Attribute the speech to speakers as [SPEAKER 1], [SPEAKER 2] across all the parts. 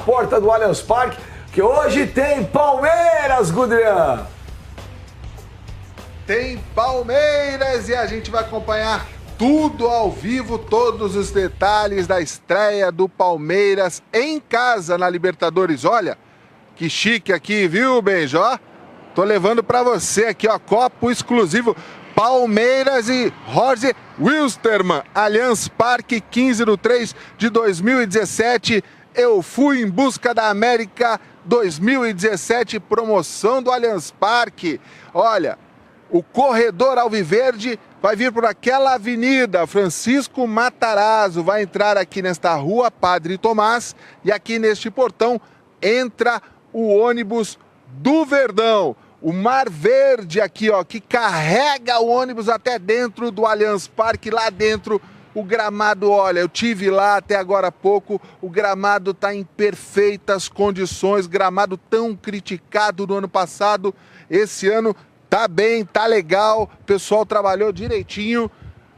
[SPEAKER 1] porta do Allianz Parque, que hoje tem Palmeiras, Gudrian.
[SPEAKER 2] Tem Palmeiras e a gente vai acompanhar tudo ao vivo, todos os detalhes da estreia do Palmeiras em casa na Libertadores. Olha, que chique aqui, viu, Benjo? Tô levando para você aqui, ó, copo exclusivo Palmeiras e Jorge Wilstermann, Allianz Parque, 15/3/2017. Eu fui em busca da América 2017, promoção do Allianz Parque. Olha, o corredor alviverde vai vir por aquela avenida Francisco Matarazzo, vai entrar aqui nesta rua Padre Tomás e aqui neste portão entra o ônibus do Verdão. O Mar Verde aqui, ó, que carrega o ônibus até dentro do Allianz Parque, lá dentro o gramado, olha, eu tive lá até agora há pouco, o gramado está em perfeitas condições, gramado tão criticado no ano passado, esse ano tá bem, tá legal, o pessoal trabalhou direitinho.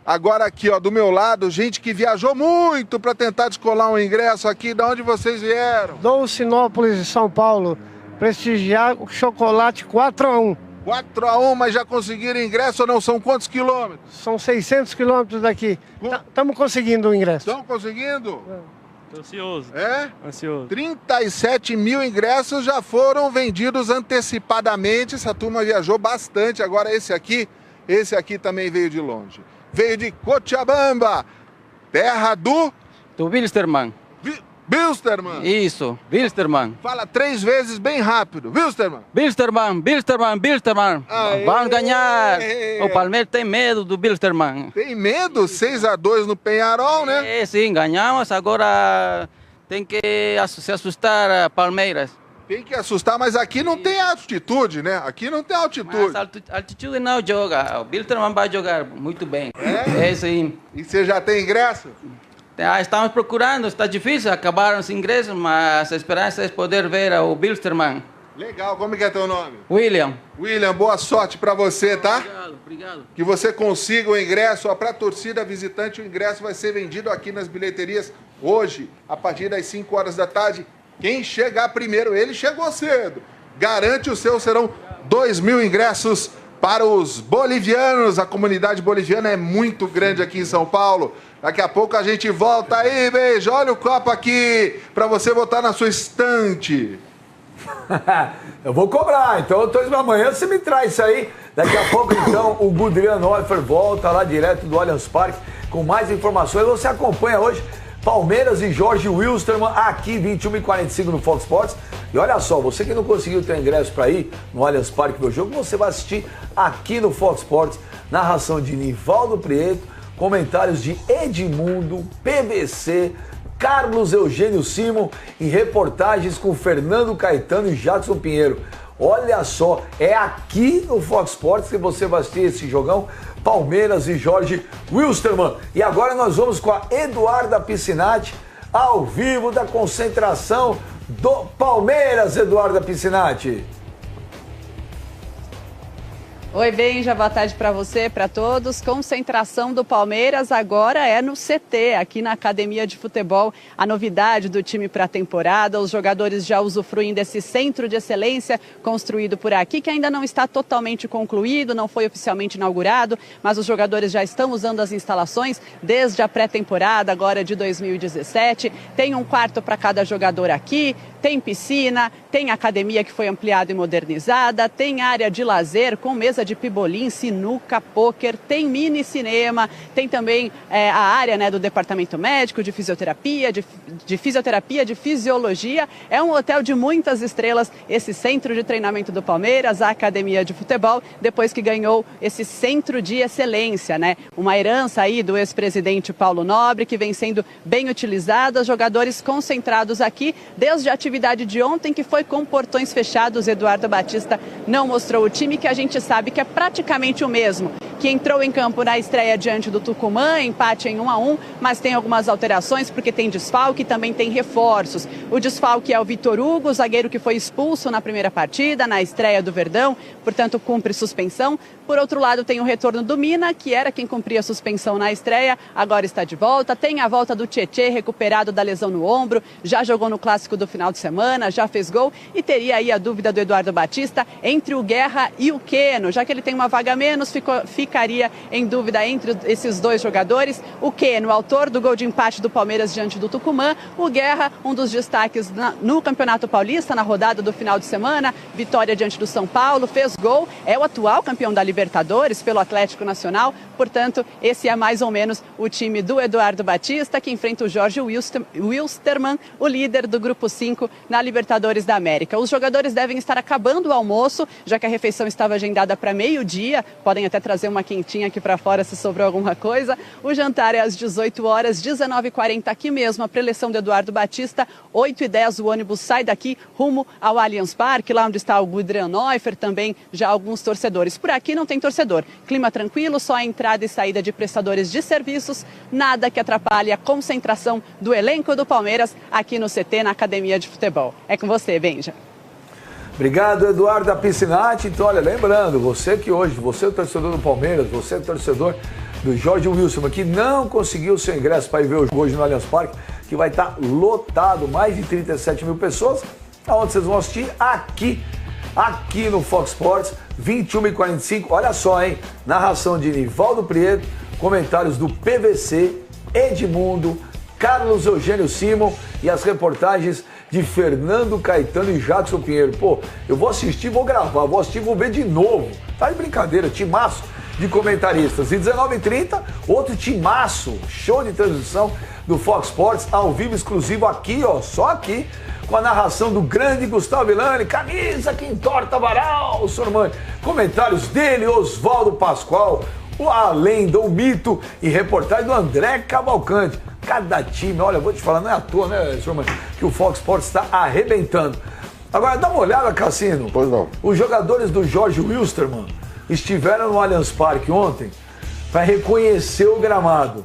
[SPEAKER 2] Agora aqui, ó, do meu lado, gente que viajou muito para tentar descolar um ingresso aqui. De onde vocês vieram?
[SPEAKER 3] Dolcinópolis, de São Paulo. Prestigiar o chocolate 4x1.
[SPEAKER 2] 4x1, mas já conseguiram ingresso ou não? São quantos quilômetros?
[SPEAKER 3] São 600 quilômetros daqui. Estamos conseguindo o ingresso.
[SPEAKER 2] Estão conseguindo?
[SPEAKER 4] Tô ansioso.
[SPEAKER 2] É?
[SPEAKER 4] Ansioso.
[SPEAKER 2] 37 mil ingressos já foram vendidos antecipadamente. Essa turma viajou bastante. Agora esse aqui também veio de longe. Veio de Cochabamba, terra do
[SPEAKER 4] Wilstermann.
[SPEAKER 2] Wilstermann.
[SPEAKER 4] Isso, Wilstermann.
[SPEAKER 2] Fala 3 vezes bem rápido. Wilstermann.
[SPEAKER 4] Wilstermann.
[SPEAKER 2] Aê.
[SPEAKER 4] Vamos ganhar. O Palmeiras tem medo do Wilstermann.
[SPEAKER 2] Tem medo? 6-2 no Peñarol, né?
[SPEAKER 4] É, sim, ganhamos. Agora tem que se assustar Palmeiras.
[SPEAKER 2] Tem que assustar, mas aqui não tem altitude, né? Aqui não tem altitude.
[SPEAKER 4] Mas altitude não joga. O Wilstermann vai jogar muito bem.
[SPEAKER 2] É?
[SPEAKER 4] É, sim.
[SPEAKER 2] E você já tem ingresso?
[SPEAKER 4] Estamos procurando, está difícil, acabaram os ingressos, mas a esperança é poder ver o Wilstermann.
[SPEAKER 2] Legal, como é que é teu nome?
[SPEAKER 4] William,
[SPEAKER 2] boa sorte pra você, tá?
[SPEAKER 4] Obrigado.
[SPEAKER 2] Que você consiga o ingresso, ó, pra torcida visitante, o ingresso vai ser vendido aqui nas bilheterias hoje, a partir das 5 horas da tarde. Quem chegar primeiro, ele chegou cedo. Garante o seu, serão 2.000 ingressos para os bolivianos. A comunidade boliviana é muito grande aqui em São Paulo. Daqui a pouco a gente volta aí, beijo. Olha o copo aqui para você botar na sua estante.
[SPEAKER 1] Eu vou cobrar, então amanhã você me traz isso aí. Daqui a pouco, então, o Gudrian Neufer volta lá direto do Allianz Parque com mais informações. Você acompanha hoje Palmeiras e Jorge Wilstermann aqui, 21h45 no Fox Sports. E olha só, você que não conseguiu ter ingresso para ir no Allianz Parque ver o jogo, você vai assistir aqui no Fox Sports, narração de Nivaldo Prieto, comentários de Edmundo, PVC, Carlos Eugênio Simon e reportagens com Fernando Caetano e Jadson Pinheiro. Olha só, é aqui no Fox Sports que você vai assistir esse jogão, Palmeiras e Jorge Wilstermann. E agora nós vamos com a Eduarda Piscinati, ao vivo da concentração do Palmeiras, Eduarda Piscinati.
[SPEAKER 5] Oi, Benja, boa tarde para você, para todos. Concentração do Palmeiras agora é no CT, aqui na Academia de Futebol. A novidade do time para a temporada, os jogadores já usufruem desse centro de excelência construído por aqui, que ainda não está totalmente concluído, não foi oficialmente inaugurado, mas os jogadores já estão usando as instalações desde a pré-temporada, agora de 2017. Tem um quarto para cada jogador aqui, tem piscina, tem academia que foi ampliada e modernizada, tem área de lazer com mesa de pibolim, sinuca, pôquer, tem mini cinema, tem também a área, né, do departamento médico, de fisioterapia, de fisiologia. É um hotel de muitas estrelas, esse centro de treinamento do Palmeiras, a academia de futebol, depois que ganhou esse centro de excelência, né? Uma herança aí do ex-presidente Paulo Nobre, que vem sendo bem utilizada, jogadores concentrados aqui desde a atividade de ontem, que foi com portões fechados. Eduardo Batista não mostrou o time, que a gente sabe que é praticamente o mesmo, que entrou em campo na estreia diante do Tucumã, empate em 1-1, mas tem algumas alterações porque tem desfalque e também tem reforços. O desfalque é o Vitor Hugo, zagueiro que foi expulso na primeira partida, na estreia do Verdão, portanto cumpre suspensão. Por outro lado, tem o retorno do Mina, que era quem cumpria a suspensão na estreia, agora está de volta. Tem a volta do Tietê, recuperado da lesão no ombro, já jogou no clássico do final de semana, já fez gol. E teria aí a dúvida do Eduardo Batista entre o Guerra e o Keno, já que ele tem uma vaga a menos, ficaria em dúvida entre esses dois jogadores. O Keno, autor do gol de empate do Palmeiras diante do Tucumã. O Guerra, um dos destaques no Campeonato Paulista, na rodada do final de semana, vitória diante do São Paulo, fez gol, é o atual campeão da Libertadores pelo Atlético Nacional. Portanto, esse é mais ou menos o time do Eduardo Batista, que enfrenta o Jorge Wilstermann, o líder do Grupo 5 na Libertadores da América. Os jogadores devem estar acabando o almoço, já que a refeição estava agendada para meio-dia. Podem até trazer uma quentinha aqui para fora se sobrou alguma coisa. O jantar é às 18 horas, 19h40 aqui mesmo, a preleção do Eduardo Batista. 8h10 o ônibus sai daqui rumo ao Allianz Parque, lá onde está o Gudrian Neufer, também já alguns torcedores. Por aqui não tem torcedor. Clima tranquilo, só a entrada e saída de prestadores de serviços, nada que atrapalhe a concentração do elenco do Palmeiras aqui no CT, na Academia de Futebol. É com você, Benja.
[SPEAKER 1] Obrigado, Eduardo da Piscinati. Então, olha, lembrando, você que hoje, você é o torcedor do Palmeiras, você é o torcedor do Jorge Wilstermann, que não conseguiu seu ingresso para ir ver o jogo hoje no Allianz Parque, que vai estar lotado, mais de 37 mil pessoas, aonde vocês vão assistir aqui no Fox Sports, 21h45. Olha só, hein? Narração de Nivaldo Prieto, comentários do PVC, Edmundo, Carlos Eugênio Simon e as reportagens de Fernando Caetano e Jackson Pinheiro. Pô, eu vou assistir, vou gravar, vou assistir, vou ver de novo. Tá de brincadeira, timaço de comentaristas. E 19h30, outro timaço, show de transmissão do Fox Sports, ao vivo, exclusivo aqui, ó, só aqui, com a narração do grande Gustavo Villani, camisa que entorta varal, Sormani. Comentários dele, Oswaldo Pascoal, a lenda, o mito e reportagem do André Cavalcante. Cada time, olha, vou te falar, não é à toa, né, Sormani, que o Fox Sports está arrebentando. Agora, dá uma olhada, Cassino.
[SPEAKER 2] Pois não.
[SPEAKER 1] Os jogadores do Jorge Wilstermann estiveram no Allianz Parque ontem para reconhecer o gramado.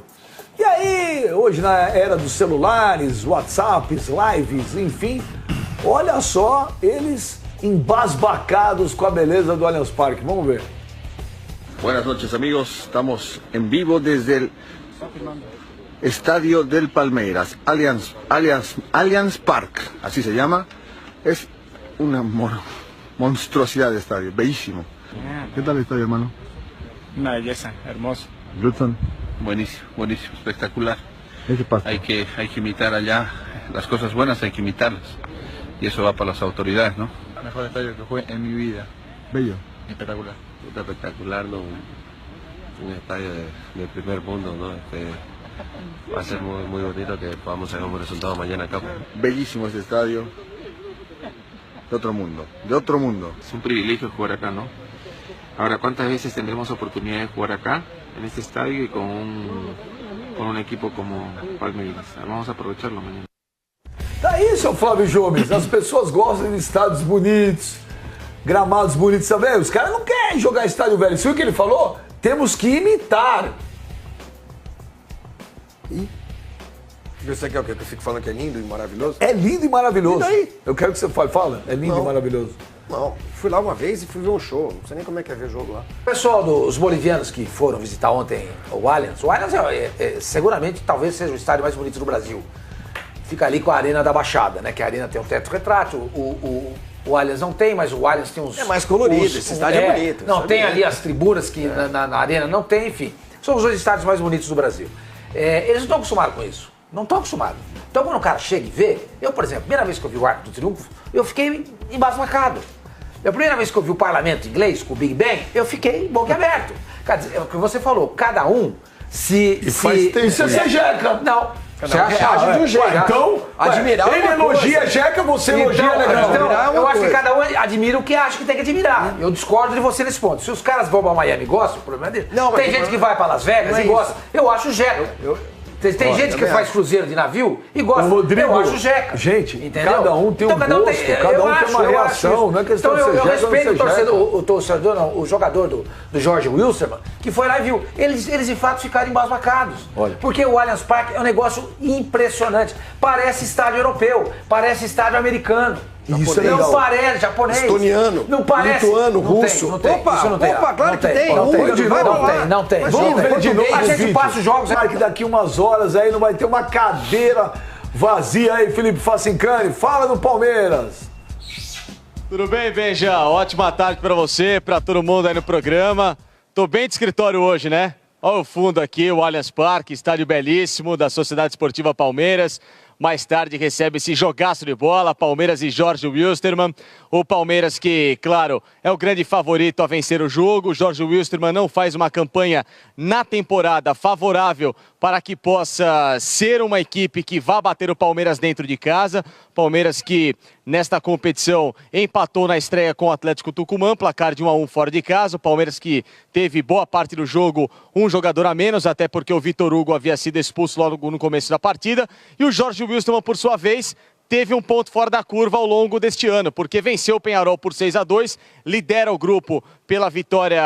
[SPEAKER 1] E aí, hoje na era dos celulares, WhatsApps, lives, enfim, olha só eles embasbacados com a beleza do Allianz Parque. Vamos ver.
[SPEAKER 6] Buenas noches, amigos. Estamos en vivo desde el Estadio del Palmeiras, Allianz Park, así se llama. Es una monstruosidad de estadio, bellísimo. ¿Qué tal el estadio, hermano?
[SPEAKER 7] Una belleza, hermoso.
[SPEAKER 6] Wilson.
[SPEAKER 8] Buenísimo, buenísimo, espectacular.
[SPEAKER 6] ¿Qué pasa?
[SPEAKER 8] Hay que imitar allá, las cosas buenas hay que imitarlas. Y eso va para las autoridades, ¿no?
[SPEAKER 7] El mejor estadio que jugué en mi vida.
[SPEAKER 6] Bello.
[SPEAKER 7] Espectacular.
[SPEAKER 9] Espectacular, ¿no? Un estadio de primer mundo, ¿no? Va a ser muy, muy bonito que podamos sacar un buen resultado mañana acá.
[SPEAKER 6] Bellísimo este estadio. De otro mundo, de otro mundo.
[SPEAKER 10] Es un privilegio jugar acá, ¿no? Ahora, ¿cuántas veces tendremos oportunidad de jugar acá, en este estadio y con un equipo como Palmeiras? Vamos a aprovecharlo mañana.
[SPEAKER 1] Daí, seu Flávio Gomes, as pessoas gostam de estádios bonitos, gramados bonitos também. Os caras não querem jogar estádio velho. Isso é o que ele falou? Temos que imitar.
[SPEAKER 11] E você quer o quê? Que eu fico falando que é lindo e maravilhoso?
[SPEAKER 1] É lindo e maravilhoso.
[SPEAKER 11] E daí?
[SPEAKER 1] Eu quero que você fale. Fala. É lindo e maravilhoso.
[SPEAKER 11] Não, fui lá uma vez e fui ver um show. Não sei nem como é que é ver jogo lá.
[SPEAKER 12] O pessoal dos bolivianos que foram visitar ontem o Allianz seguramente talvez seja o estádio mais bonito do Brasil. Fica ali com a Arena da Baixada, né? Que a Arena tem um teto retrátil, o Allianz não tem, mas o Allianz tem uns...
[SPEAKER 11] É mais colorido, esse estádio é bonito.
[SPEAKER 12] Não, tem ali as tribunas que na Arena não tem, enfim. São os dois estádios mais bonitos do Brasil. Eles não estão acostumados com isso. Não estão acostumados. Então quando o cara chega e vê, eu, por exemplo, a primeira vez que eu vi o Arco do Triunfo, eu fiquei embasbacado. A primeira vez que eu vi o parlamento inglês, com o Big Ben, eu fiquei boquiaberto. Quer dizer, é o que você falou, cada um
[SPEAKER 1] faz tempo. Isso é Jeca.
[SPEAKER 12] Não.
[SPEAKER 11] Você reage de um jeito.
[SPEAKER 1] Então,
[SPEAKER 11] admirar
[SPEAKER 1] ele elogia Jeca, você elogia legal.
[SPEAKER 12] Então, eu acho que cada um admira o que acha que tem que admirar. Eu discordo de você nesse ponto. Se os caras vão pra Miami e gostam, o problema é dele. Não, tem gente que vai pra Las Vegas e gosta. Eu acho Jeca. Tem gente que faz cruzeiro de navio e gosta.
[SPEAKER 1] Rodrigo,
[SPEAKER 12] eu acho jeca.
[SPEAKER 1] Gente,
[SPEAKER 12] entendeu?
[SPEAKER 1] cada um tem um gosto, cada um tem uma reação. Não é questão de ser jeca.
[SPEAKER 12] Eu respeito o torcedor, não, o jogador do Jorge Wilstermann, que foi lá e viu. Eles de fato ficaram embasbacados.
[SPEAKER 1] Olha.
[SPEAKER 12] Porque o Allianz Parque é um negócio impressionante. Parece estádio europeu, parece estádio americano.
[SPEAKER 1] Isso é legal.
[SPEAKER 12] Não parece, japonês.
[SPEAKER 11] Estoniano,
[SPEAKER 12] não parece.
[SPEAKER 11] lituano,
[SPEAKER 12] não
[SPEAKER 11] russo.
[SPEAKER 12] Não tem.
[SPEAKER 11] Opa,
[SPEAKER 12] Isso não tem.
[SPEAKER 11] opa, claro que tem.
[SPEAKER 12] Não tem.
[SPEAKER 1] Vamos ver de novo
[SPEAKER 12] a
[SPEAKER 1] o
[SPEAKER 12] gente
[SPEAKER 1] vídeo.
[SPEAKER 12] passa os jogos.
[SPEAKER 1] Que daqui umas horas aí não vai ter uma cadeira vazia aí, Felipe Facincani. Fala do Palmeiras.
[SPEAKER 13] Tudo bem, Benja? Ótima tarde pra você, pra todo mundo aí no programa. Tô bem de escritório hoje, né? Olha o fundo aqui, o Allianz Parque, estádio belíssimo da Sociedade Esportiva Palmeiras. Mais tarde recebe esse jogaço de bola, Palmeiras e Jorge Wilstermann. O Palmeiras que, claro, é o grande favorito a vencer o jogo. O Jorge Wilstermann não faz uma campanha na temporada favorável para que possa ser uma equipe que vá bater o Palmeiras dentro de casa. Palmeiras que, nesta competição, empatou na estreia com o Atlético Tucumã, placar de 1-1 fora de casa. O Palmeiras que teve boa parte do jogo um jogador a menos, até porque o Vitor Hugo havia sido expulso logo no começo da partida. E o Jorge Wilstermann, por sua vez, teve um ponto fora da curva ao longo deste ano, porque venceu o Peñarol por 6-2, lidera o grupo pela vitória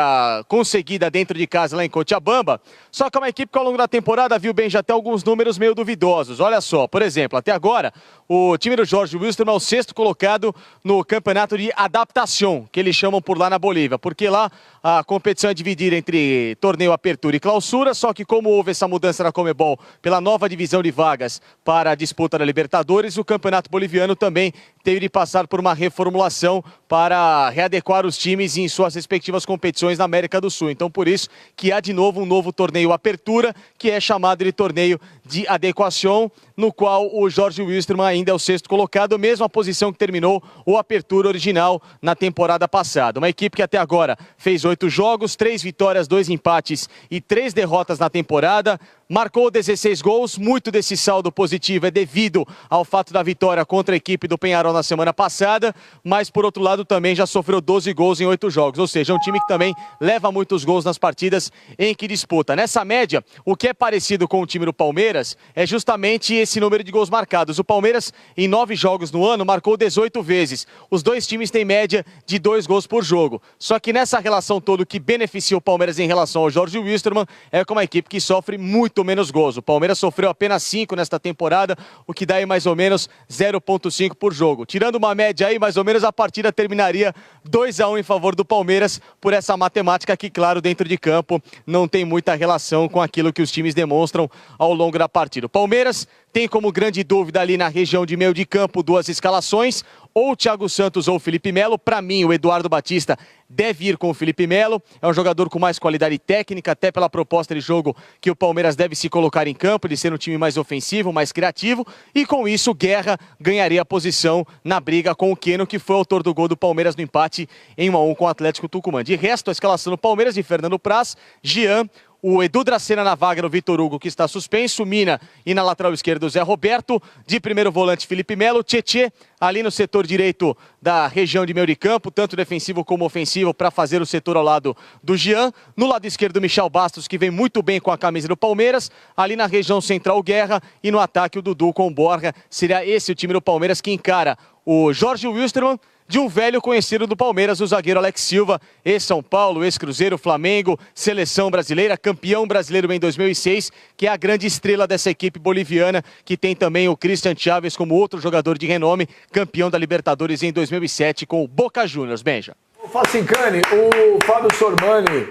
[SPEAKER 13] conseguida dentro de casa lá em Cochabamba. Só que é uma equipe que ao longo da temporada viu bem já até alguns números meio duvidosos. Olha só, por exemplo, até agora o time do Jorge Wilstermann é o 6º colocado no campeonato de adaptação, que eles chamam por lá na Bolívia, porque lá a competição é dividida entre torneio apertura e clausura, só que como houve essa mudança na Conmebol pela nova divisão de vagas para a disputa da Libertadores, o campeonato boliviano também teve de passar por uma reformulação para readequar os times em suas respectivas competições na América do Sul. Então, por isso que há de novo um novo torneio apertura, que é chamado de torneio de adequação, no qual o Jorge Wilstermann ainda é o 6º colocado, mesma posição que terminou o apertura original na temporada passada. Uma equipe que até agora fez 8 jogos, 3 vitórias, 2 empates e 3 derrotas na temporada. Marcou 16 gols, muito desse saldo positivo é devido ao fato da vitória contra a equipe do Peñarol na semana passada, mas por outro lado também já sofreu 12 gols em 8 jogos, ou seja, é um time que também leva muitos gols nas partidas em que disputa. Nessa média, o que é parecido com o time do Palmeiras é justamente esse número de gols marcados. O Palmeiras, em 9 jogos no ano, marcou 18 vezes. Os dois times têm média de 2 gols por jogo. Só que nessa relação toda, o que beneficia o Palmeiras em relação ao Jorge Wilstermann é com uma equipe que sofre muito menos gols. O Palmeiras sofreu apenas 5 nesta temporada, o que dá aí mais ou menos 0,5 por jogo. Tirando uma média aí, mais ou menos a partida terminaria 2-1 em favor do Palmeiras, por essa matemática que, claro, dentro de campo não tem muita relação com aquilo que os times demonstram ao longo da partida. O Palmeiras tem como grande dúvida ali na região de meio de campo 2 escalações, ou o Thiago Santos ou o Felipe Melo. Para mim, o Eduardo Batista deve ir com o Felipe Melo, é um jogador com mais qualidade técnica, até pela proposta de jogo que o Palmeiras deve se colocar em campo, de ser um time mais ofensivo, mais criativo, e com isso o Guerra ganharia a posição na briga com o Keno, que foi autor do gol do Palmeiras no empate em 1-1 com o Atlético Tucumã. De resto, a escalação do Palmeiras de Fernando Praz, Jean, o Edu Dracena na vaga no Vitor Hugo, que está suspenso, Mina e na lateral esquerda o Zé Roberto, de primeiro volante Felipe Melo, Tietê ali no setor direito da região de meio de campo, tanto defensivo como ofensivo, para fazer o setor ao lado do Jean, no lado esquerdo Michel Bastos, que vem muito bem com a camisa do Palmeiras, ali na região central Guerra e no ataque o Dudu com o Borja. Seria esse o time do Palmeiras que encara o Jorge Wilstermann, de um velho conhecido do Palmeiras, o zagueiro Alex Silva, ex-São Paulo, ex-Cruzeiro, Flamengo, seleção brasileira, campeão brasileiro em 2006, que é a grande estrela dessa equipe boliviana, que tem também o Cristian Chaves como outro jogador de renome, campeão da Libertadores em 2007 com o Boca Juniors. Benja.
[SPEAKER 1] Facincani, o Fábio Sormani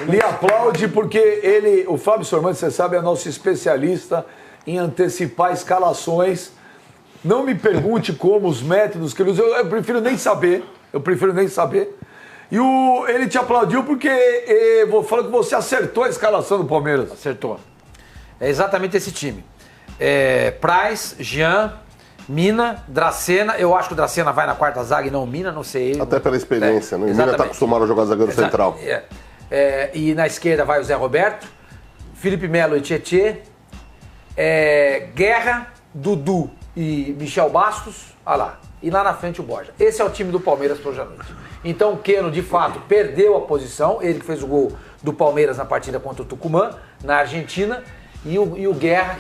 [SPEAKER 1] lhe aplaude porque o Fábio Sormani, você sabe, é nosso especialista em antecipar escalações. Não me pergunte como, os métodos que ele usa, eu prefiro nem saber. E ele te aplaudiu porque vou falar que você acertou a escalação do Palmeiras.
[SPEAKER 12] Acertou. É exatamente esse time. Praz, Jean, Mina, Dracena. Eu acho que o Dracena vai na quarta zaga e não o Mina, não sei.
[SPEAKER 14] Até pela experiência, né? O Mina está acostumado a jogar zagueiro central.
[SPEAKER 12] E na esquerda vai o Zé Roberto, Felipe Melo e Tietê, Guerra, Dudu e Michel Bastos, olha lá. E lá na frente o Borja. Esse é o time do Palmeiras para hoje à noite. Então o Keno, de fato, perdeu a posição. Ele que fez o gol do Palmeiras na partida contra o Tucumã, na Argentina. E o Guerra,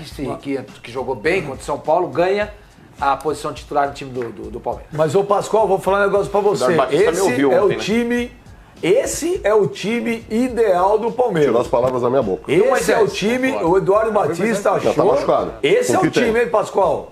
[SPEAKER 12] que jogou bem contra o São Paulo, ganha a posição titular no time do Palmeiras.
[SPEAKER 1] Mas, ô Pascoal, vou falar um negócio pra você. Esse é o time ideal do Palmeiras.
[SPEAKER 14] Tirou as palavras da minha boca.
[SPEAKER 1] Esse é o time, o Eduardo Batista achou.
[SPEAKER 14] Tá machucado.
[SPEAKER 1] Esse é o time, hein, Pascoal?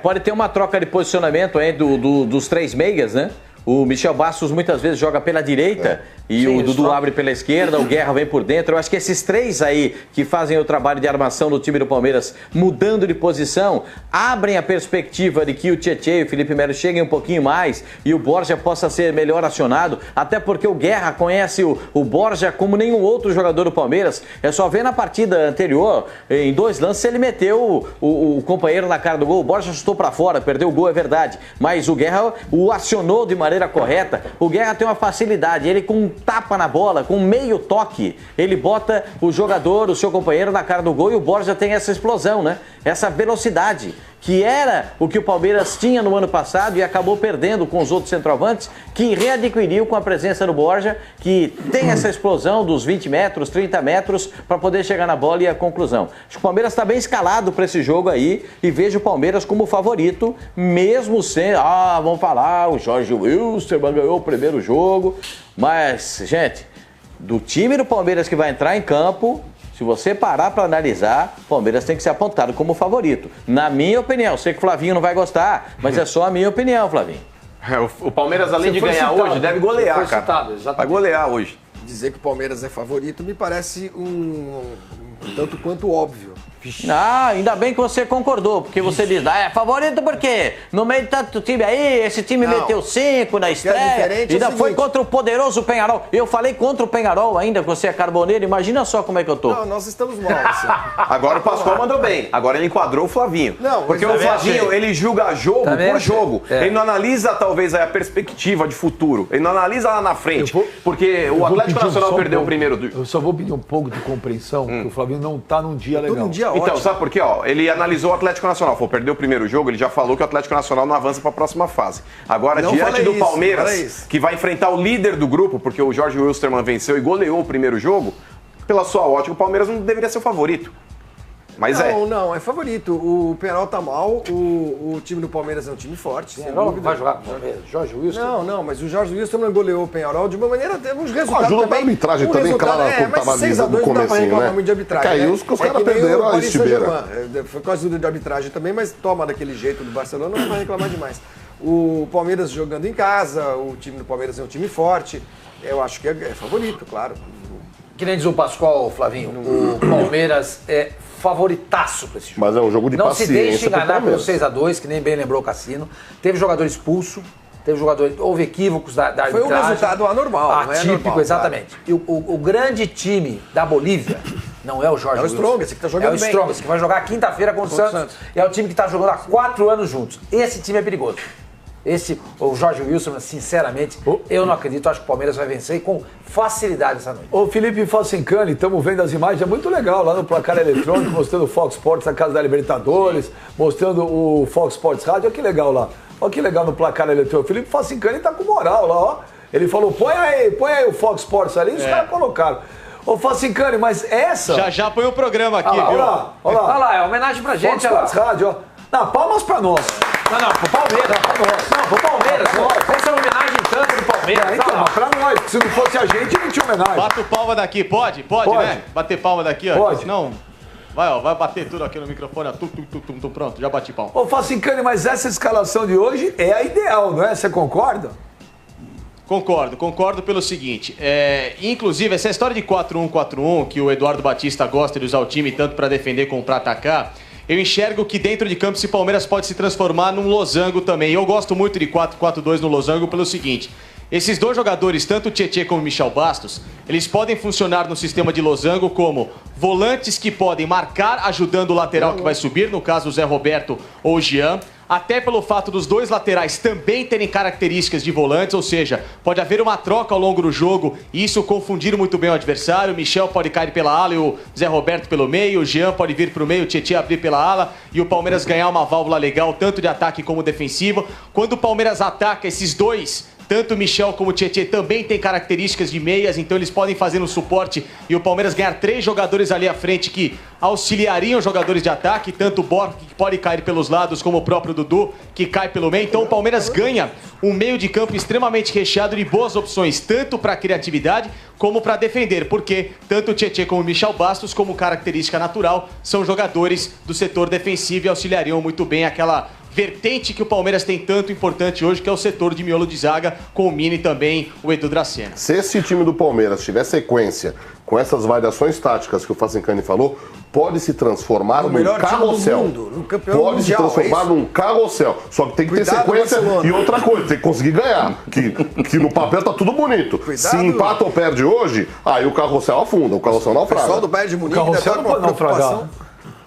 [SPEAKER 15] Pode ter uma troca de posicionamento aí dos três meias, né? O Michel Bastos muitas vezes joga pela direita e o Dudu abre pela esquerda, o Guerra vem por dentro. Eu acho que esses três aí que fazem o trabalho de armação do time do Palmeiras, mudando de posição, abrem a perspectiva de que o Tietê e o Felipe Melo cheguem um pouquinho mais e o Borja possa ser melhor acionado, até porque o Guerra conhece o Borja como nenhum outro jogador do Palmeiras. É só ver na partida anterior, em 2 lances, ele meteu o companheiro na cara do gol. O Borja chutou pra fora, perdeu o gol, é verdade, mas o Guerra o acionou de maneira correta. O Guerra tem uma facilidade, ele com um tapa na bola, com meio toque, ele bota o jogador, o seu companheiro na cara do gol, e o Borja tem essa explosão, né? Essa velocidade, que era o que o Palmeiras tinha no ano passado e acabou perdendo com os outros centroavantes, que readquiriu com a presença do Borja, que tem essa explosão dos 20 metros, 30 metros, para poder chegar na bola e a conclusão. Acho que o Palmeiras está bem escalado para esse jogo aí e vejo o Palmeiras como favorito, mesmo sem... vamos falar, o Jorge Wilstermann ganhou o primeiro jogo, mas, gente, do time do Palmeiras que vai entrar em campo... Se você parar para analisar, o Palmeiras tem que ser apontado como favorito. Na minha opinião, sei que o Flavinho não vai gostar, mas é só a minha opinião, Flavinho.
[SPEAKER 16] O Palmeiras, além de ganhar hoje, deve golear, cara. Vai golear hoje.
[SPEAKER 11] Dizer que o Palmeiras é favorito me parece um tanto quanto óbvio.
[SPEAKER 15] Ainda bem que você concordou, porque você diz, é favorito porque no meio de tanto time aí, esse time meteu 5 na estreia, ainda foi contra o poderoso Peñarol. Eu falei contra o Peñarol ainda, você é carboneiro, imagina só como é que eu tô.
[SPEAKER 11] Não, nós estamos mal. Assim.
[SPEAKER 16] Agora o Pascoal mandou bem, agora ele enquadrou o Flavinho.
[SPEAKER 11] Não,
[SPEAKER 16] porque o Flavinho, ele julga jogo por jogo. Ele não analisa talvez a perspectiva de futuro, ele não analisa lá na frente, porque o Atlético Nacional perdeu o primeiro...
[SPEAKER 1] Eu só vou pedir um pouco de compreensão, porque o Flavinho não tá num dia legal.
[SPEAKER 16] Então, sabe por quê? Ele analisou o Atlético Nacional. Perdeu o primeiro jogo, ele já falou que o Atlético Nacional não avança para a próxima fase. Agora, diante do Palmeiras, que vai enfrentar o líder do grupo, porque o Jorge Wilstermann venceu e goleou o primeiro jogo, pela sua ótica, o Palmeiras não deveria ser o favorito. Mas
[SPEAKER 11] não, é favorito. O Peñarol tá mal, o time do Palmeiras é um time forte.
[SPEAKER 12] Peñarol vai jogar com o Palmeiras? Jorge Wilstermann?
[SPEAKER 11] Não, mas o Jorge Wilstermann goleou o Peñarol de uma maneira, uns resultados
[SPEAKER 14] ajuda
[SPEAKER 11] também.
[SPEAKER 14] da arbitragem também, clara, como tava dizendo no comecinho, né?
[SPEAKER 11] Muito de arbitragem,
[SPEAKER 14] caiu os caras perderam a estibeira.
[SPEAKER 11] Foi quase tudo de arbitragem também, mas toma daquele jeito do Barcelona, não vai reclamar demais. O Palmeiras jogando em casa, o time do Palmeiras é um time forte, eu acho que é favorito, claro.
[SPEAKER 12] Que nem diz o Pascoal, Flavinho, o Palmeiras é favoritaço para esse jogo.
[SPEAKER 14] Mas é um jogo de paciência.
[SPEAKER 12] Não se deixe enganar pelo 6-2, que nem bem lembrou o Cassino. Teve jogador expulso, houve equívocos da arbitragem.
[SPEAKER 11] Foi um resultado anormal.
[SPEAKER 12] Atípico, exatamente. E o grande time da Bolívia não é o Jorge Wilstermann.
[SPEAKER 11] É o Strongest, que está jogando bem.
[SPEAKER 12] É o Strongest, que vai jogar quinta-feira contra o Santos. É o time que está jogando há 4 anos juntos. Esse time é perigoso. O Jorge Wilstermann, sinceramente, eu não acredito. Acho que o Palmeiras vai vencer e com facilidade essa noite.
[SPEAKER 1] Ô Felipe Facincani, estamos vendo as imagens, é muito legal lá no placar eletrônico, mostrando o Fox Sports, a casa da Libertadores, mostrando o Fox Sports Rádio. Olha que legal lá. Olha que legal no placar eletrônico. O Felipe Facincani tá com moral lá, ó. Ele falou, põe aí o Fox Sports ali, e os caras colocaram. Ô Facincani, mas essa...
[SPEAKER 13] Já põe o programa aqui, viu?
[SPEAKER 1] Olha lá,
[SPEAKER 12] é homenagem pra gente.
[SPEAKER 1] Fox Sports Rádio, ó. Não, palmas pra nós.
[SPEAKER 12] Não, pro Palmeiras. Não, pro Palmeiras. Essa é uma homenagem tanto do Palmeiras.
[SPEAKER 1] Então, pra nós. Se não fosse a gente, não tinha homenagem.
[SPEAKER 13] Bata o palma daqui, pode, né? Bater palma daqui, ó.
[SPEAKER 1] Pode.
[SPEAKER 13] Senão, vai bater tudo aqui no microfone, ó. Pronto, já bati palma.
[SPEAKER 1] Ô, Facincani, mas essa escalação de hoje é a ideal, não é? Você concorda?
[SPEAKER 13] Concordo pelo seguinte, inclusive essa história de 4-1-4-1, que o Eduardo Batista gosta de usar o time tanto para defender como para atacar, eu enxergo que dentro de campo esse Palmeiras pode se transformar num losango também. Eu gosto muito de 4-4-2 no losango pelo seguinte, esses dois jogadores, tanto o Tietê como o Michel Bastos, eles podem funcionar no sistema de losango como volantes que podem marcar ajudando o lateral que vai subir, no caso o Zé Roberto ou o Jean, até pelo fato dos dois laterais também terem características de volantes, ou seja, pode haver uma troca ao longo do jogo e isso confundir muito bem o adversário. O Michel pode cair pela ala e o Zé Roberto pelo meio, o Jean pode vir para o meio, o Tietê abrir pela ala e o Palmeiras ganhar uma válvula legal, tanto de ataque como defensiva. Quando o Palmeiras ataca, esses dois Tanto o Michel como o Tietê também têm características de meias, então eles podem fazer no suporte e o Palmeiras ganhar 3 jogadores ali à frente que auxiliariam os jogadores de ataque, tanto o Borja, que pode cair pelos lados, como o próprio Dudu, que cai pelo meio. Então o Palmeiras ganha um meio de campo extremamente recheado de boas opções, tanto para criatividade como para defender, porque tanto o Tietê como o Michel Bastos, como característica natural, são jogadores do setor defensivo e auxiliariam muito bem aquela vertente que o Palmeiras tem tanto importante hoje, que é o setor de miolo de zaga, com o Mini também, o Edu Dracena.
[SPEAKER 14] Se esse time do Palmeiras tiver sequência com essas variações táticas que o Facincani falou, pode se transformar num carrossel. Pode se transformar num carrossel. Só que tem que ter sequência e outra coisa, tem que conseguir ganhar. Que no papel tá tudo bonito. Se empata ou perde hoje, aí o carrossel afunda, o carrossel naufraga.
[SPEAKER 11] O pessoal do Bayern de Munique
[SPEAKER 1] o carrossel não pode naufragar.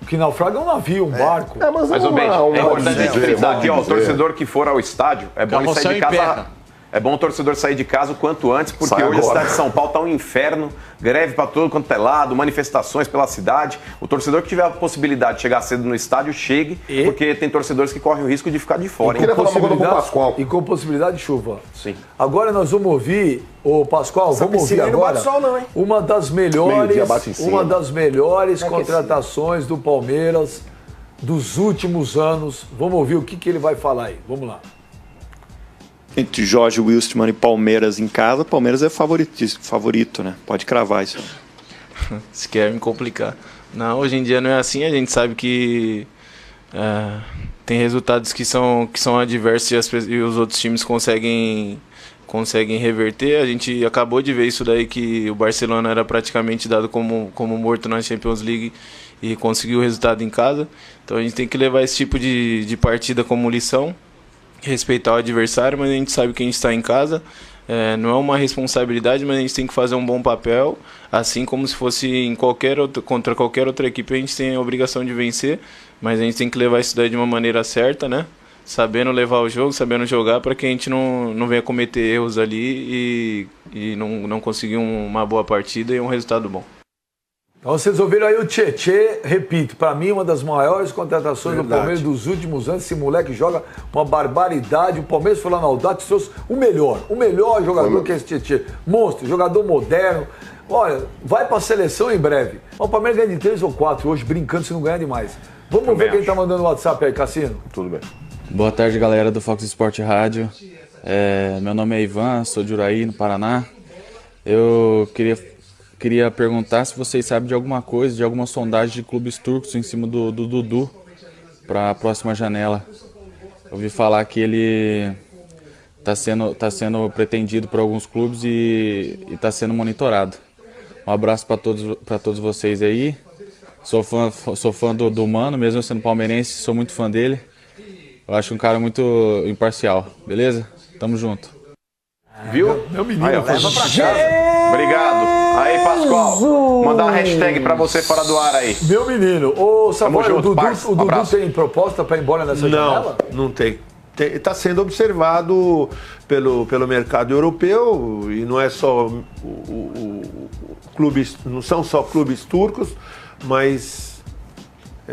[SPEAKER 1] O que naufraga é um navio, um barco.
[SPEAKER 16] Mas bem, é importante frisar aqui, ó, o torcedor que for ao estádio, é bom ele sair de casa. É bom o torcedor sair de casa o quanto antes, porque hoje a cidade de São Paulo está um inferno, greve para todo quanto é lado, manifestações pela cidade. O torcedor que tiver a possibilidade de chegar cedo no estádio, chegue, porque tem torcedores que correm o risco de ficar de fora.
[SPEAKER 1] E com possibilidade de chuva.
[SPEAKER 16] Sim.
[SPEAKER 1] Agora nós vamos ouvir, ô Pascoal, vamos ouvir agora uma das melhores contratações do Palmeiras dos últimos anos. Vamos ouvir o que ele vai falar aí. Vamos lá.
[SPEAKER 17] Entre Jorge Wilstermann e Palmeiras em casa, Palmeiras é favorito, né? Pode cravar isso.
[SPEAKER 18] Se quer me complicar. Não, hoje em dia não é assim, a gente sabe que tem resultados que são adversos e os outros times conseguem reverter. A gente acabou de ver isso daí, que o Barcelona era praticamente dado como morto na Champions League e conseguiu o resultado em casa. Então a gente tem que levar esse tipo de partida como lição, respeitar o adversário, mas a gente sabe que a gente está em casa, não é uma responsabilidade, mas a gente tem que fazer um bom papel, assim como se fosse contra qualquer outra equipe. A gente tem a obrigação de vencer, mas a gente tem que levar isso daí de uma maneira certa, né? Sabendo levar o jogo, sabendo jogar, para que a gente não venha cometer erros ali e não conseguir uma boa partida e um resultado bom.
[SPEAKER 1] Então vocês ouviram aí o Tietê, repito, para mim uma das maiores contratações do Palmeiras dos últimos anos. Esse moleque joga uma barbaridade. O Palmeiras foi lá na Audax, trouxe o melhor jogador que é esse Tietê. Monstro, jogador moderno. Olha, vai para a seleção em breve. O Palmeiras ganha de 3 ou 4 hoje, brincando, se não ganhar demais. Vamos ver quem tá mandando o WhatsApp aí, Cassino.
[SPEAKER 14] Tudo bem.
[SPEAKER 19] Boa tarde, galera do Fox Sport Rádio. Meu nome é Ivan, sou de Uraí, no Paraná. Eu queria perguntar se vocês sabem de alguma coisa, de alguma sondagem de clubes turcos em cima do Dudu para a próxima janela. Eu ouvi falar que ele está sendo pretendido por alguns clubes e está sendo monitorado. Um abraço para todos vocês aí. Sou fã do Mano, mesmo sendo palmeirense, sou muito fã dele. Eu acho um cara muito imparcial, beleza? Tamo junto.
[SPEAKER 16] Viu?
[SPEAKER 1] Meu menino,
[SPEAKER 16] aí, leva pra casa. Obrigado. Aí, Pascoal, mandar uma hashtag pra você fora do ar aí.
[SPEAKER 1] Meu menino. Ô, Samuel,
[SPEAKER 16] junto,
[SPEAKER 1] o Dudu tem proposta pra ir embora nessa janela?
[SPEAKER 20] Não tem. Está sendo observado pelo mercado europeu, e não é só clubes, não são só clubes turcos, mas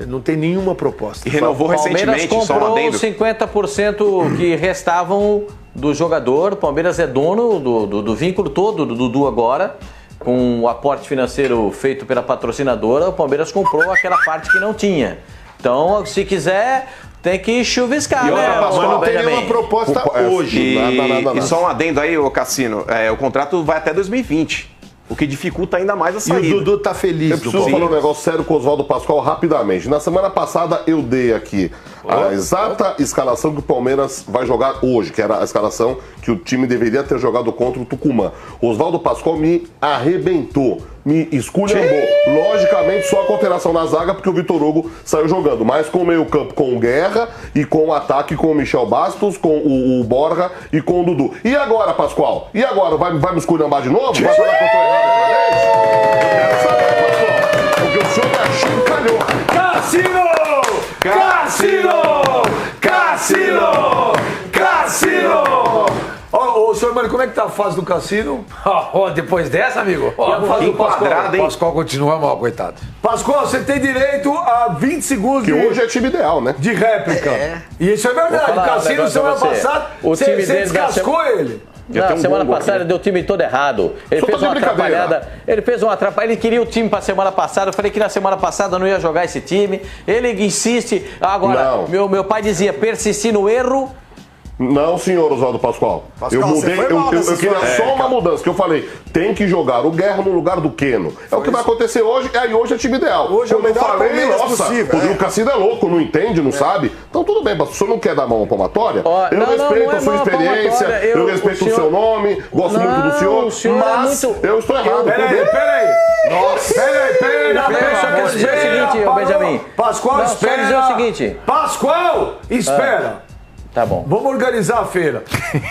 [SPEAKER 20] não tem nenhuma proposta.
[SPEAKER 16] E renovou recentemente, só um adendo.
[SPEAKER 15] Palmeiras comprou 50% que restavam do jogador. O Palmeiras é dono do vínculo todo do Dudu agora, com o aporte financeiro feito pela patrocinadora. O Palmeiras comprou aquela parte que não tinha. Então, se quiser, tem que chuviscar, né?
[SPEAKER 20] Mas não tem nenhuma proposta hoje.
[SPEAKER 16] E só um adendo aí, ô Cassino, o contrato vai até 2020. O que dificulta ainda mais a saída.
[SPEAKER 20] E o Dudu tá feliz.
[SPEAKER 14] Eu preciso falar um negócio sério com o Oswaldo Pascoal rapidamente. Na semana passada eu dei aqui a exata escalação que o Palmeiras vai jogar hoje, que era a escalação que o time deveria ter jogado contra o Tucumã. O Oswaldo Pascoal me arrebentou, me esculhambou. Logicamente só com alteração na zaga, porque o Vitor Hugo saiu jogando, mas com o meio campo com o Guerra e com o ataque com o Michel Bastos, com o Borja e com o Dudu. E agora, Pascoal? E agora? Vai me esculhambar de novo? Vai falar que eu tô errado outra vez? Eu quero saber, Pascoal, porque o senhor me achincalhou.
[SPEAKER 1] Cassino! Cassino! Cassino! Cassino! Ô, senhor Mário, como é que tá a fase do Cassino?
[SPEAKER 12] Depois dessa, amigo?
[SPEAKER 1] E a fase do Pascoal?
[SPEAKER 12] O Pascoal continua mal, coitado.
[SPEAKER 1] Pascoal, você tem direito a 20 segundos
[SPEAKER 14] que hoje é time ideal, né?
[SPEAKER 1] De réplica. E isso é verdade. O Cassino, semana passada, você descascou ele.
[SPEAKER 15] semana passada ele deu o time todo errado. Ele fez uma atrapalhada. Ele queria o time pra semana passada. Eu falei que na semana passada não ia jogar esse time. Ele insiste. Agora, meu pai dizia, persistir no erro.
[SPEAKER 14] Não, senhor Oswaldo Pascoal. Eu mudei, eu queria só uma mudança, que eu falei, tem que jogar o Guerra no lugar do Keno. É o que vai acontecer hoje, aí hoje é time ideal.
[SPEAKER 11] Hoje
[SPEAKER 14] eu falei, nossa, o Cassino é louco, não entende, não sabe. Então tudo bem, mas se o senhor não quer dar mão palmatória, eu respeito a sua experiência, eu respeito o seu nome, gosto muito do senhor, mas eu estou errado.
[SPEAKER 1] Peraí. Nossa, peraí.
[SPEAKER 15] Só quero dizer o seguinte, Benjamin.
[SPEAKER 1] Pascoal, espera.
[SPEAKER 15] Só dizer o seguinte.
[SPEAKER 1] Pascoal, espera.
[SPEAKER 15] Tá bom.
[SPEAKER 1] Vamos organizar a feira.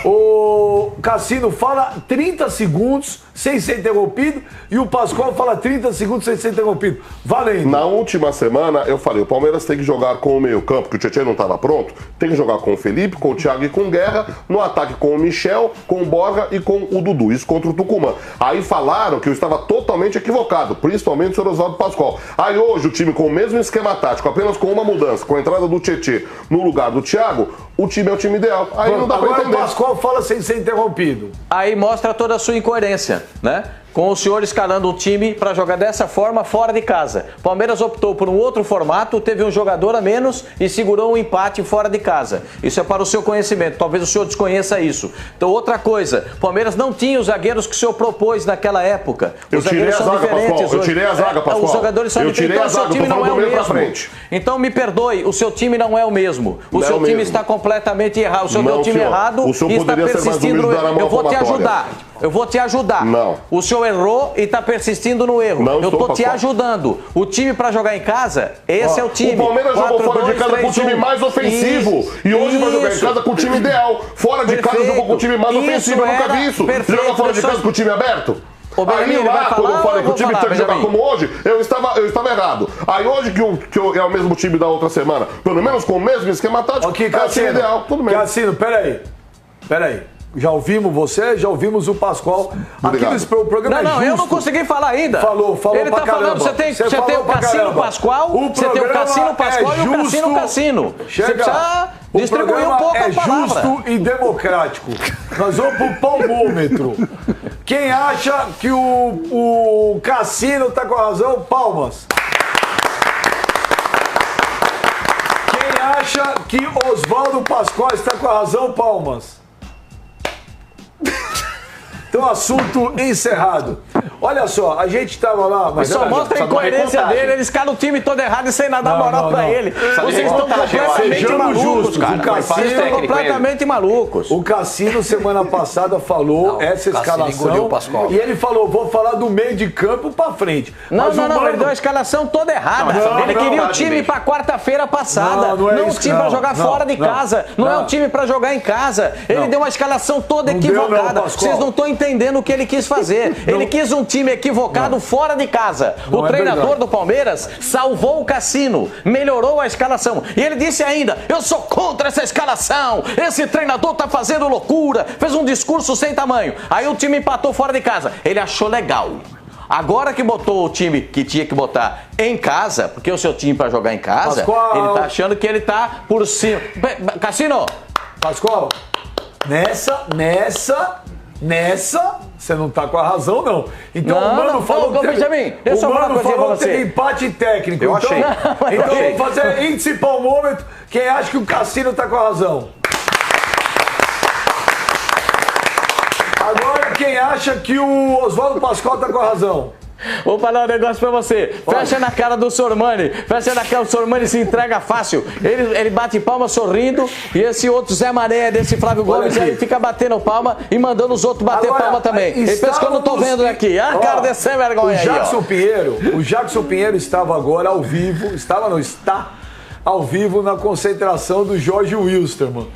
[SPEAKER 1] O Cassino fala 30 segundos sem ser interrompido e o Pascoal fala 30 segundos sem ser interrompido. Valendo.
[SPEAKER 14] Na última semana eu falei, o Palmeiras tem que jogar com o meio campo, que o Tietchan não estava pronto, tem que jogar com o Felipe, com o Thiago e com o Guerra, no ataque com o Michel, com o Borja e com o Dudu. Isso contra o Tucumã. Aí falaram que eu estava totalmente equivocado, principalmente o senhor Oswaldo Pascoal. Aí hoje o time com o mesmo esquema tático, apenas com uma mudança, com a entrada do Tietchan no lugar do Thiago, o time é o time ideal. Aí não dá pra entender.
[SPEAKER 1] Agora o Pascoal fala sem ser interrompido.
[SPEAKER 15] Aí mostra toda a sua incoerência, né? Com o senhor escalando um time para jogar dessa forma fora de casa. Palmeiras optou por um outro formato, teve um jogador a menos e segurou um empate fora de casa. Isso é para o seu conhecimento, talvez o senhor desconheça isso. Então, outra coisa, Palmeiras não tinha os zagueiros que o senhor propôs naquela época. Os zagueiros são diferentes.
[SPEAKER 14] Eu tirei a zaga, Pascoal.
[SPEAKER 15] Os jogadores são diferentes, então o seu time não é o mesmo. Então, me perdoe, o seu time não é o mesmo. O seu time está completamente errado. O senhor deu o time errado e está persistindo. Eu vou te ajudar. Eu vou te ajudar.
[SPEAKER 14] Não.
[SPEAKER 15] O senhor errou e está persistindo no erro.
[SPEAKER 14] Não,
[SPEAKER 15] eu tô te ajudando. O time para jogar em casa, esse é o time.
[SPEAKER 14] O Palmeiras jogou fora de casa com o time mais ofensivo. E hoje vai jogar em casa com o time ideal. Fora de casa jogou com o time mais ofensivo. Eu nunca vi isso. Joga fora de casa com o time aberto. Aí lá, quando eu falei que o time tinha que jogar como hoje, eu estava errado. Aí hoje que é o mesmo time da outra semana, pelo menos com o mesmo esquema tático, é o time ideal. Tudo bem.
[SPEAKER 1] Cassino, peraí. Já ouvimos você, já ouvimos o Pascoal. Aqui no programa
[SPEAKER 15] não, eu não consegui falar ainda.
[SPEAKER 1] Falou
[SPEAKER 15] Ele
[SPEAKER 1] pra
[SPEAKER 15] tá falando, você tem o Cassino Pascoal, você tem o Cassino Pascoal e o Cassino Cassino. Você precisa distribuir um pouco a palavra.
[SPEAKER 1] É justo e democrático. Nós vamos pro palmômetro. Quem acha que o Cassino tá com a razão, palmas. Quem acha que Oswaldo Pascoal está com a razão, palmas. Então, assunto encerrado. Olha só, a gente estava lá...
[SPEAKER 15] Mas só mostra a incoerência dele, eles escalam o time todo errado e sem dar moral pra ele. Vocês estão completamente malucos, cara.
[SPEAKER 1] O Cassino
[SPEAKER 15] estão completamente malucos.
[SPEAKER 1] O Cassino, semana passada, falou essa escalação. E ele falou, vou falar do meio de campo pra frente.
[SPEAKER 15] Não, ele deu a escalação toda errada. Ele queria o time pra quarta-feira passada. Não o time pra jogar fora de casa. Não é o time pra jogar em casa. Ele deu uma escalação toda equivocada. Vocês não estão entendendo o que ele quis fazer. Ele quis um time equivocado fora de casa. O treinador do Palmeiras salvou o Cassino, melhorou a escalação. E ele disse ainda, eu sou contra essa escalação, esse treinador tá fazendo loucura, fez um discurso sem tamanho. Aí o time empatou fora de casa. Ele achou legal. Agora que botou o time que tinha que botar em casa, porque o seu time para jogar em casa,
[SPEAKER 1] Pascoal.
[SPEAKER 15] ele tá achando que ele tá por cima. Cassino!
[SPEAKER 1] Pascoal, nessa, você não tá com a razão, não. Então o Mano falou que
[SPEAKER 15] Benjamin,
[SPEAKER 1] teve empate técnico.
[SPEAKER 16] Eu achei.
[SPEAKER 1] Então vamos fazer índice palmômetro. Quem acha que o Cassino tá com a razão? Agora quem acha que o Oswaldo Pascoal tá com a razão?
[SPEAKER 15] Vou falar um negócio pra você. Fecha na cara do Sormani. Fecha na cara do Sormani, se entrega fácil. Ele bate palma sorrindo. E esse outro Zé Mané, desse Flávio Gomes, aí fica batendo palma e mandando os outros bater palma também. Ele pensa que eu não tô vendo aqui. Cara, descer vergonha aí.
[SPEAKER 1] O Jackson Pinheiro estava agora ao vivo. Está ao vivo na concentração do Jorge Wilstermann.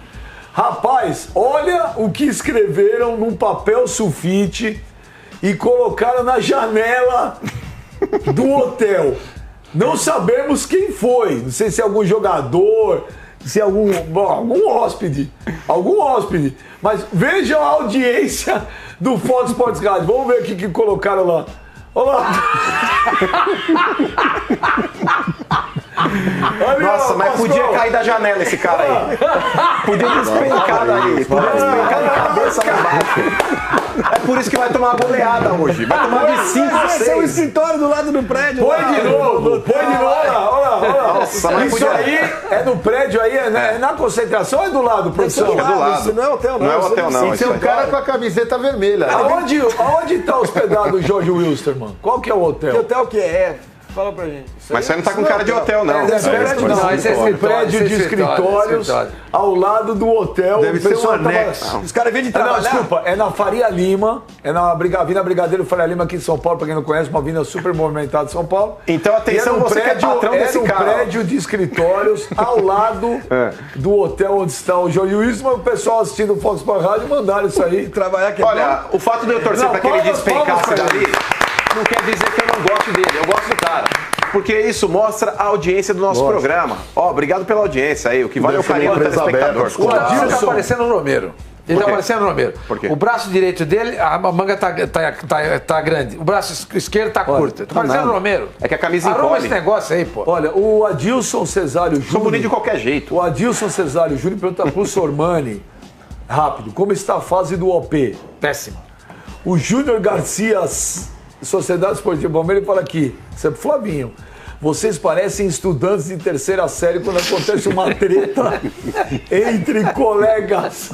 [SPEAKER 1] Rapaz, olha o que escreveram num papel sulfite e colocaram na janela do hotel. Não sabemos quem foi. Não sei se é algum jogador, se é algum hóspede. Algum hóspede. Mas vejam a audiência do Fox Sports Rádio. Vamos ver o que colocaram lá. Olha lá.
[SPEAKER 16] Nossa, mas podia cair da janela esse cara aí. Podia despencar daí. Podia despencar de cabeça cabeça lá embaixo. É por isso que vai tomar uma goleada hoje. Vai tomar de 5 a 6.
[SPEAKER 11] Esse é o escritório do lado do prédio.
[SPEAKER 1] Põe de novo, olha lá.
[SPEAKER 16] Nossa,
[SPEAKER 1] isso aí é no prédio aí, é na concentração ou é do lado, produção?
[SPEAKER 16] É do lado.
[SPEAKER 11] Isso não é hotel, não.
[SPEAKER 16] Não é hotel, não.
[SPEAKER 20] Tem um cara com a camiseta vermelha.
[SPEAKER 1] Aonde tá hospedado o Jorge Wilstermann? Qual que é o hotel?
[SPEAKER 11] Que hotel que é? Fala pra gente.
[SPEAKER 16] Mas você não tá com cara de hotel, não.
[SPEAKER 1] Esse é prédio de escritórios ao lado do hotel.
[SPEAKER 20] Deve ser um anexo.
[SPEAKER 11] Os caras vêm de trabalhar.
[SPEAKER 1] Desculpa, é na Faria Lima, é na Avenida Brigadeiro Faria Lima aqui em São Paulo, pra quem não conhece, uma avenida super movimentada de São Paulo.
[SPEAKER 16] Então atenção, você que é patrão desse cara.
[SPEAKER 1] É um prédio de escritórios ao lado do hotel onde está o Jorge Wilstermann. O pessoal assistindo o Fox Sports Rádio mandaram isso aí.
[SPEAKER 11] Trabalhar aqui.
[SPEAKER 16] Olha, o fato de eu torcer pra que ele despencasse dali não quer dizer que eu não gosto dele. Eu gosto do cara. Porque isso mostra a audiência do nosso programa. Obrigado pela audiência aí. O que vale é o carinho do telespectador.
[SPEAKER 12] O Adilson tá parecendo o Romero. Ele tá parecendo o Romero.
[SPEAKER 16] Por quê?
[SPEAKER 12] O braço direito dele, a manga tá grande. O braço esquerdo tá curto. Tá parecendo o Romero.
[SPEAKER 16] É que a camisa
[SPEAKER 12] Arruma
[SPEAKER 16] encolhe.
[SPEAKER 12] esse negócio aí, pô.
[SPEAKER 1] Olha, o Adilson Cesário Júnior...
[SPEAKER 16] Sou bonito de qualquer jeito.
[SPEAKER 1] O Adilson Cesário Júnior pergunta pro Sormani, rápido, como está a fase do OP?
[SPEAKER 12] Péssimo.
[SPEAKER 1] O Júnior Garcia, Sociedade Esportiva Palmeiras, fala aqui, isso é pro Flavinho. Vocês parecem estudantes de terceira série quando acontece uma treta entre colegas.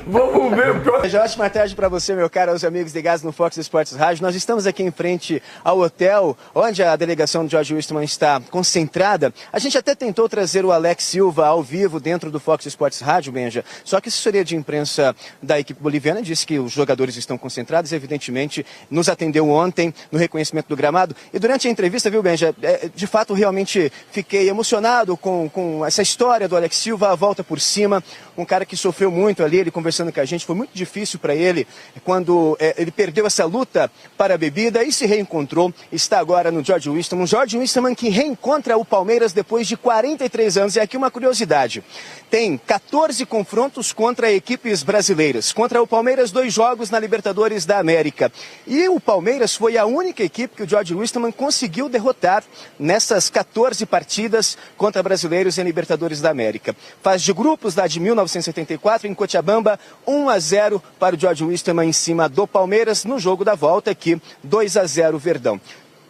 [SPEAKER 1] Vamos ver o pior.
[SPEAKER 21] Ótima tarde para você, meu caro, aos amigos ligados no Fox Sports Rádio. Nós estamos aqui em frente ao hotel onde a delegação do Jorge Wilstermann está concentrada. A gente até tentou trazer o Alex Silva ao vivo dentro do Fox Sports Rádio, Benja. Só que a assessoria de imprensa da equipe boliviana disse que os jogadores estão concentrados. Evidentemente, nos atendeu ontem no reconhecimento do gramado. E durante a entrevista, viu, Benja, de fato, realmente fiquei emocionado com essa história do Alex Silva, a volta por cima, um cara que sofreu muito ali, ele conversando com a gente, foi muito difícil para ele quando ele perdeu essa luta para a bebida e se reencontrou, está agora no Jorge Wilstermann, que reencontra o Palmeiras depois de 43 anos. E aqui uma curiosidade, tem 14 confrontos contra equipes brasileiras, contra o Palmeiras 2 jogos na Libertadores da América, e o Palmeiras foi a única equipe que o Jorge Wilstermann conseguiu derrotar nessas 14 partidas contra brasileiros em Libertadores da América. Fase de grupos lá de 1974 em Cochabamba, 1-0 para o Jorge Wilstermann em cima do Palmeiras. No jogo da volta aqui, 2-0 Verdão.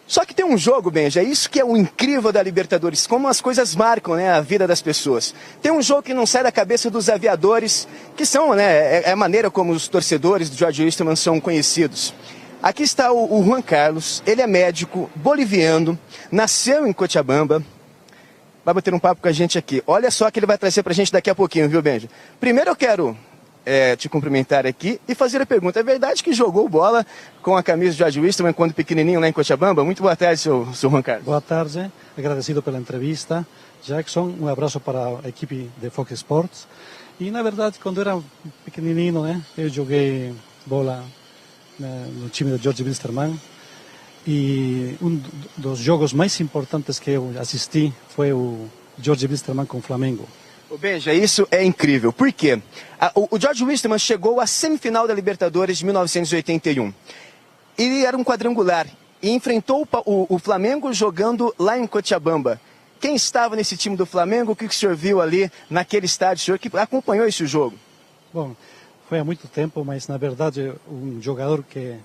[SPEAKER 21] Só que tem um jogo, Benja, isso que é o incrível da Libertadores, como as coisas marcam, né, a vida das pessoas. Tem um jogo que não sai da cabeça dos aviadores, que são, né, é a maneira como os torcedores do Jorge Wilstermann são conhecidos. Aqui está o Juan Carlos, ele é médico boliviano, nasceu em Cochabamba, vai bater um papo com a gente aqui. Olha só que ele vai trazer pra gente daqui a pouquinho, viu, Benja? Primeiro eu quero te cumprimentar aqui e fazer a pergunta. É verdade que jogou bola com a camisa de Jorge Wilstermann quando pequenininho lá em Cochabamba? Muito boa tarde, seu Juan Carlos.
[SPEAKER 22] Boa tarde, agradecido pela entrevista. Jackson, um abraço para a equipe de Fox Sports. E, na verdade, quando era pequenininho, né, eu joguei bola no time do Jorge Wilstermann, e um dos jogos mais importantes que eu assisti foi o Jorge Wilstermann com o Flamengo.
[SPEAKER 21] Benja, isso é incrível. Por quê? O Jorge Wilstermann chegou à semifinal da Libertadores de 1981. Ele era um quadrangular e enfrentou o Flamengo jogando lá em Cochabamba. Quem estava nesse time do Flamengo? O que o senhor viu ali naquele estádio? O senhor que acompanhou esse jogo?
[SPEAKER 22] Bom, foi há muito tempo, mas na verdade um jogador que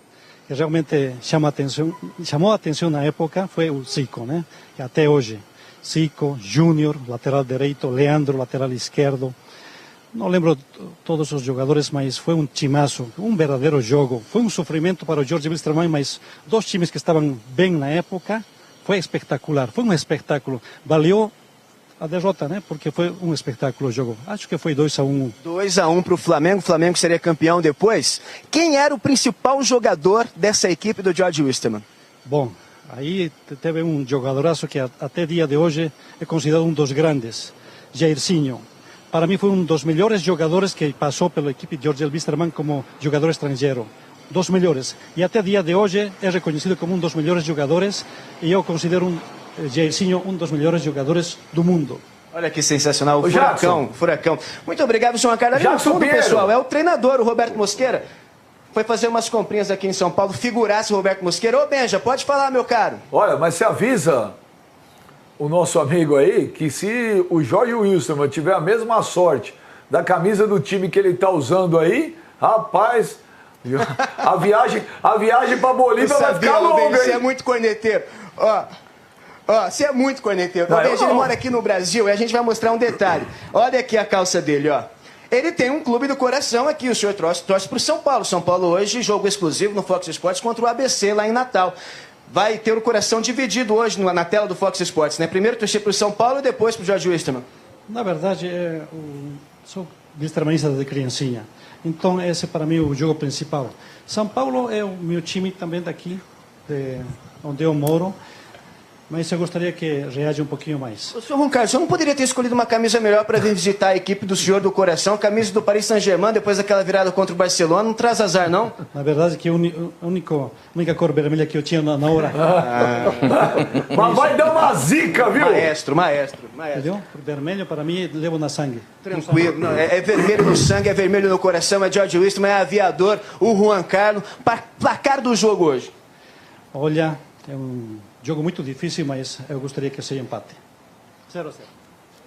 [SPEAKER 22] realmente chamou a atenção na época foi o Zico, né? Que até hoje, Zico, Júnior, lateral direito, Leandro, lateral esquerdo. Não lembro todos os jogadores, mas foi um timaço, um verdadeiro jogo. Foi um sofrimento para o Jorge Wilstermann, mas dois times que estavam bem na época. Foi espetacular, foi um espetáculo. Valeu a derrota, né? Porque foi um espetáculo o jogo. Acho que foi 2-1.
[SPEAKER 21] 2-1 para o Flamengo. O Flamengo seria campeão depois. Quem era o principal jogador dessa equipe do Jorge Wilstermann?
[SPEAKER 22] Bom, aí teve um jogadoraço que até dia de hoje é considerado um dos grandes, Jairzinho. Para mim foi um dos melhores jogadores que passou pela equipe de Jorge Wilstermann como jogador estrangeiro. Dos melhores. E até dia de hoje é reconhecido como um dos melhores jogadores, e eu considero Jairzinho um dos melhores jogadores do mundo.
[SPEAKER 21] Olha que sensacional, o furacão. Muito obrigado, João Carlos. Ali no fundo, pessoal, é o treinador, o Roberto Mosqueira. Foi fazer umas comprinhas aqui em São Paulo, figurasse o Roberto Mosqueira. Ô, Benja, pode falar, meu caro.
[SPEAKER 1] Olha, mas você avisa o nosso amigo aí que se o Jorge Wilstermann tiver a mesma sorte da camisa do time que ele está usando aí, Rapaz, a viagem pra Bolívia vai ficar longa,
[SPEAKER 21] Você é muito corneteiro. Ó, você é muito corneteiro. Talvez ele mora aqui no Brasil e a gente vai mostrar um detalhe. Olha aqui a calça dele, ó. Ele tem um clube do coração aqui, o senhor torce pro São Paulo. São Paulo hoje, jogo exclusivo no Fox Sports contra o ABC lá em Natal. Vai ter o coração dividido hoje na tela do Fox Sports, né? Primeiro torcer pro São Paulo e depois pro Jorge Wilstermann.
[SPEAKER 22] Na verdade, sou wilstermannista de criancinha. Então, esse para mim é o jogo principal. São Paulo é o meu time também daqui, onde eu moro. Mas eu gostaria que reaja um pouquinho mais.
[SPEAKER 21] O senhor Juan Carlos, o senhor não poderia ter escolhido uma camisa melhor para vir visitar a equipe do senhor do coração, camisa do Paris Saint-Germain, depois daquela virada contra o Barcelona? Não traz azar, não?
[SPEAKER 22] Na verdade, que a única cor vermelha que eu tinha na hora.
[SPEAKER 1] Mas vai dar uma zica, viu?
[SPEAKER 21] Maestro.
[SPEAKER 22] Entendeu? Vermelho, para mim, levo na sangue.
[SPEAKER 21] Tranquilo. Não, é vermelho no sangue, é vermelho no coração, é Jorge Wilstermann, é aviador, o Juan Carlos. Placar do jogo hoje?
[SPEAKER 22] Olha, é um jogo muito difícil, mas eu gostaria que seja empate. 0-0.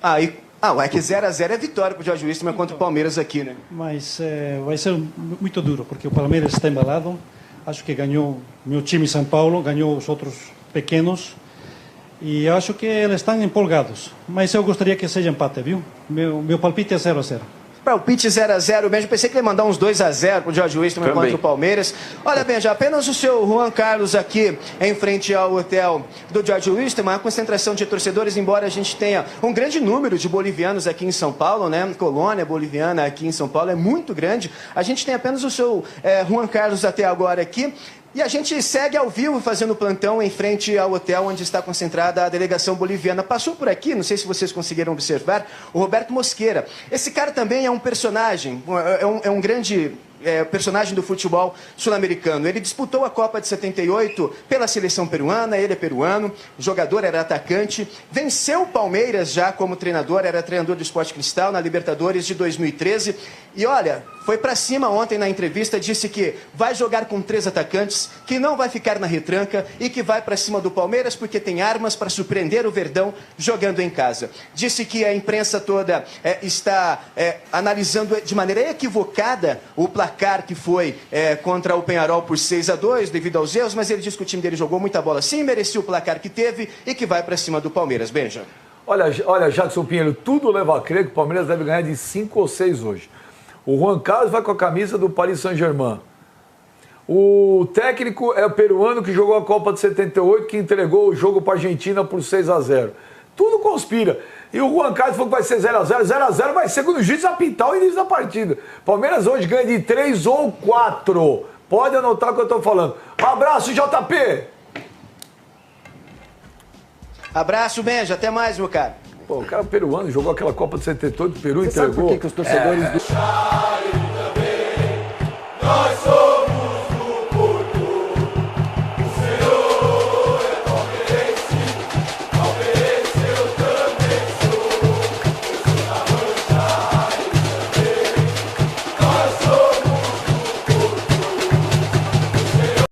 [SPEAKER 21] É que 0-0 é vitória para o Jorge Wilstermann contra o Palmeiras aqui, né?
[SPEAKER 22] Mas vai ser muito duro, porque o Palmeiras está embalado. Acho que ganhou meu time São Paulo, ganhou os outros pequenos. E acho que eles estão empolgados. Mas eu gostaria que seja empate, viu? Meu palpite é 0-0.
[SPEAKER 21] Palpite 0-0, Benja. Pensei que ele ia mandar uns 2-0 pro Jorge Wilstermann contra o Palmeiras. Olha, Benja, apenas o seu Juan Carlos aqui em frente ao hotel do Jorge Wilstermann, a concentração de torcedores, embora a gente tenha um grande número de bolivianos aqui em São Paulo, né? Colônia boliviana aqui em São Paulo é muito grande. A gente tem apenas o seu Juan Carlos até agora aqui. E a gente segue ao vivo fazendo plantão em frente ao hotel onde está concentrada a delegação boliviana. Passou por aqui, não sei se vocês conseguiram observar, o Roberto Mosqueira. Esse cara também é um personagem, é um grande personagem do futebol sul-americano. Ele disputou a Copa de 78 pela seleção peruana, ele é peruano, jogador, era atacante, venceu o Palmeiras já como treinador, era treinador do Sport Cristal na Libertadores de 2013. E olha, foi pra cima ontem na entrevista, disse que vai jogar com 3 atacantes, que não vai ficar na retranca e que vai pra cima do Palmeiras porque tem armas para surpreender o Verdão jogando em casa. Disse que a imprensa toda está analisando de maneira equivocada o placar que foi contra o Peñarol por 6-2 devido aos erros, mas ele disse que o time dele jogou muita bola sim, merecia o placar que teve e que vai pra cima do Palmeiras. Benja.
[SPEAKER 1] Olha, Jackson Pinheiro, tudo leva a crer que o Palmeiras deve ganhar de 5 ou 6 hoje. O Juan Carlos vai com a camisa do Paris Saint-Germain. O técnico é o peruano que jogou a Copa de 78, que entregou o jogo para a Argentina por 6-0. Tudo conspira. E o Juan Carlos falou que vai ser 0-0. 0-0 vai ser quando o juiz apitar o início da partida. Palmeiras hoje ganha de 3 ou 4. Pode anotar o que eu estou falando. Um abraço, JP!
[SPEAKER 21] Abraço, Benja. Até mais, meu cara.
[SPEAKER 1] Pô, o cara peruano jogou aquela Copa de 78 do Peru,
[SPEAKER 21] Você
[SPEAKER 1] entregou.
[SPEAKER 21] sabe por que os torcedores do...
[SPEAKER 3] Nós somos